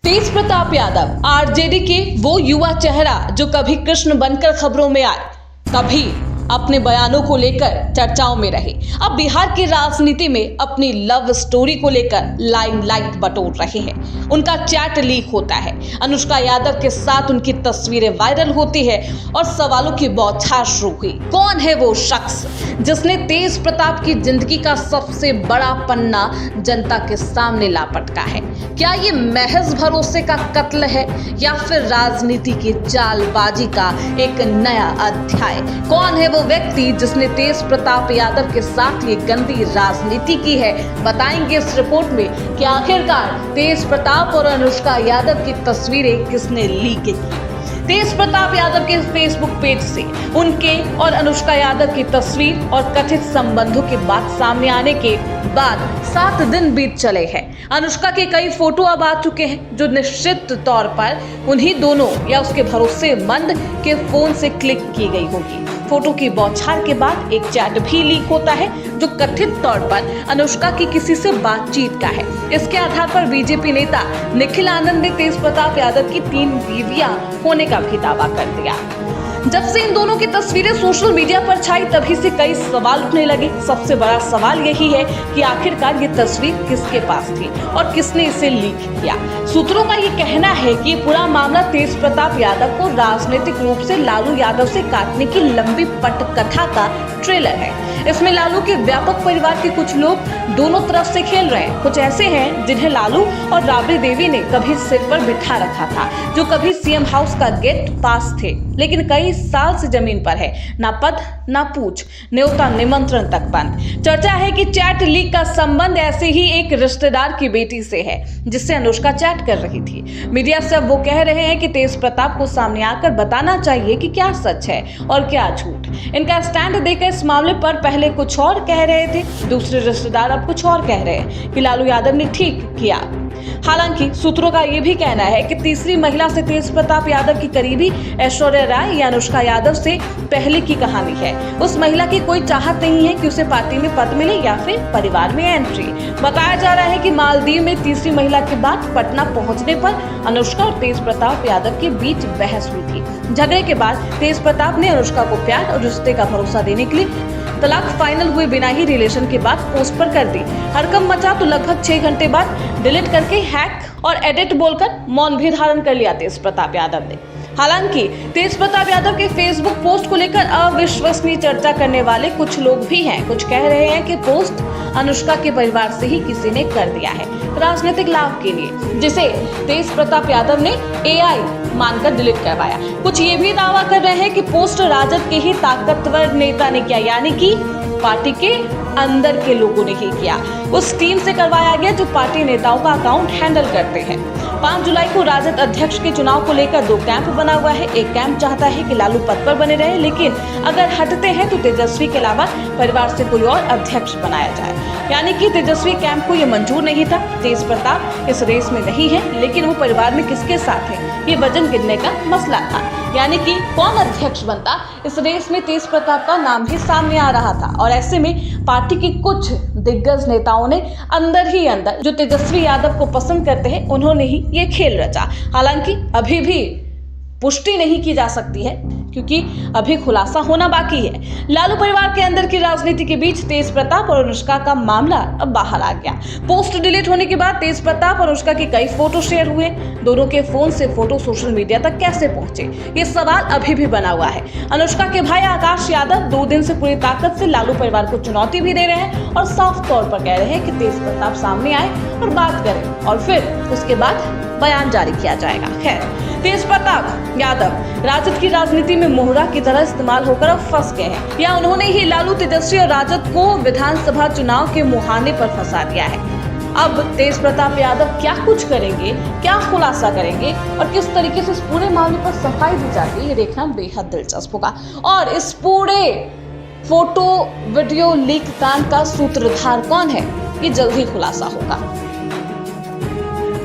तेज Pratap Yadav RJD के वो युवा चेहरा जो कभी कृष्ण बनकर खबरों में आए, कभी अपने बयानों को लेकर चर्चाओं में रहे, अब बिहार की राजनीति में अपनी लव स्टोरी को लेकर लाइमलाइट बटोर रहे हैं। उनका चैट लीक होता है, अनुष्का यादव के साथ उनकी तस्वीरें वायरल होती है और सवालों की बौछार शुरू हुई। कौन है वो शख्स जिसने तेज प्रताप की जिंदगी का सबसे बड़ा पन्ना जनता के सामने ला पटका है? क्या ये महज भरोसे का कत्ल है या फिर राजनीति की चालबाजी का एक नया अध्याय? कौन है वो व्यक्ति जिसने तेज प्रताप यादव के साथ ये गंदी राजनीति की है? बताएंगे इस रिपोर्ट में कि आखिरकार तेज प्रताप और अनुष्का यादव की तस्वीरें किसने लीक की। तेज प्रताप यादव के फेसबुक पेज से उनके और अनुष्का यादव की तस्वीर और कथित संबंधों की बात सामने आने के बाद 7 दिन बीत चले हैं। अनुष्का के कई फोटो अब आ चुके हैं जो निश्चित तौर पर उन्हीं दोनों या उसके भरोसेमंद के फोन से क्लिक की गई होगी। फोटो की बौछार के बाद एक चैट भी लीक होता है जो कथित तौर पर अनुष्का की किसी से बातचीत का है। इसके आधार पर बीजेपी नेता निखिल आनंद ने तेज प्रताप यादव की 3 बीवियां होने का भी दावा कर दिया। जब से इन दोनों की तस्वीरें सोशल मीडिया पर छाई तभी से कई सवाल उठने लगे। सबसे बड़ा सवाल यही है कि आखिरकार ये तस्वीर किसके पास थी और किसने इसे लीक किया। सूत्रों का ये कहना है कि पूरा मामला तेज प्रताप यादव को राजनीतिक रूप से लालू यादव से काटने की लंबी पटकथा का ट्रेलर है। इसमें लालू के व्यापक परिवार के कुछ लोग दोनों तरफ से खेल रहे हैं। कुछ ऐसे हैं जिन्हें लालू और राबड़ी देवी ने कभी सिर पर बिठा रखा था, जो कभी सीएम हाउस का गेट पास थे, लेकिन कई साल से जमीन पर है, ना पद ना पूछ, न्योता निमंत्रण तक बंद। चर्चा है कि चैट लीक का संबंध ऐसे ही एक रिश्तेदार की बेटी से है जिससे अनुष्का चैट कर रही थी। मीडिया से अब वो कह रहे हैं कि तेज प्रताप को सामने आकर बताना चाहिए कि क्या सच है और क्या झूठ। इनका स्टैंड देकर इस मामले पर पहले कुछ और कह रहे थे, दूसरे रिश्तेदार अब कुछ और कह रहे हैं कि लालू यादव ने ठीक किया। हालांकि सूत्रों का यह भी कहना है कि तीसरी महिला से तेज प्रताप यादव की करीबी ऐश्वर्या राय या अनुष्का यादव से पहले की कहानी है। उस महिला की कोई चाहत नहीं है कि उसे पार्टी में पद मिले या फिर परिवार में एंट्री। बताया जा रहा है कि मालदीव में तीसरी महिला के बाद पटना पहुंचने पर अनुष्का और तेज प्रताप यादव के बीच बहस हुई थी। झगड़े के बाद तेज प्रताप ने अनुष्का को प्यार और रिश्ते का भरोसा देने के लिए तलाक फाइनल हुए बिना ही रिलेशन के बाद पोस्ट पर कर दी। हड़कंप मचा तो लगभग 6 घंटे बाद डिलीट करके हैक और एडिट बोलकर मौन भी धारण कर लिया तेज प्रताप यादव ने। हालांकि तेज प्रताप यादव के फेसबुक पोस्ट को लेकर अविश्वसनीय चर्चा करने वाले कुछ लोग भी हैं। कुछ कह रहे हैं कि पोस्ट अनुष्का के परिवार से ही किसी ने कर दिया है राजनीतिक लाभ के लिए, जिसे तेज प्रताप यादव ने एआई मानकर डिलीट करवाया। कुछ ये भी दावा कर रहे हैं कि पोस्ट राजद के ही ताकतवर नेता ने किया, यानी कि पार्टी के अंदर के लोगों ने ही किया। उस टीम से करवाया गया जो पार्टी नेताओं का अकाउंट हैंडल करते हैं। 5 जुलाई को राजद अध्यक्ष के चुनाव को लेकर 2 कैंप बना हुआ है। एक कैंप चाहता है कि लालू पद पर बने रहे, लेकिन अगर हटते हैं तो तेजस्वी के अलावा परिवार से कोई और अध्यक्ष बनाया जाए, यानी कि तेजस्वी कैंप को ये मंजूर नहीं था। तेज प्रताप इस रेस में नहीं है, लेकिन वो परिवार में किसके साथ है ये वजन गिनने का मसला था, यानी कि कौन अध्यक्ष बनता। इस रेस में तेज प्रताप का नाम ही सामने आ रहा था और ऐसे में पार्टी के कुछ दिग्गज नेताओं ने अंदर ही अंदर जो तेजस्वी यादव को पसंद करते हैं उन्होंने ही ये खेल रचा। हालांकि अभी भी पुष्टि नहीं की जा सकती है क्योंकि अभी खुलासा होना बाकी है। लालू परिवार के अंदर की राजनीति के बीच तेज प्रताप और अनुष्का का मामला अब बाहर आ गया। पोस्ट डिलीट होने के बाद तेज प्रताप और अनुष्का के कई फोटो शेयर हुए। दोनों के फोन से फोटो सोशल मीडिया तक कैसे पहुंचे, ये सवाल अभी भी बना हुआ है। अनुष्का के भाई आकाश यादव 2 दिन से पूरी ताकत से लालू परिवार को चुनौती भी दे रहे हैं और साफ तौर पर कह रहे हैं कि तेज प्रताप सामने आए और बात करें और फिर उसके बाद बयान जारी किया जाएगा। खैर, तेज प्रताप यादव राजद की राजनीति में मोहरा की तरह इस्तेमाल होकर अब फंस गए हैं, या उन्होंने ही लालू, तेजस्वी और राजद को विधानसभा चुनाव के मुहाने पर फंसा दिया है। अब तेज प्रताप यादव क्या कुछ करेंगे, क्या खुलासा करेंगे और किस तरीके से इस पूरे मामले पर सफाई दी जाती है, ये देखना बेहद दिलचस्प होगा। और इस पूरे फोटो वीडियो लीक कांड का सूत्रधार कौन है, ये जल्द ही खुलासा होगा।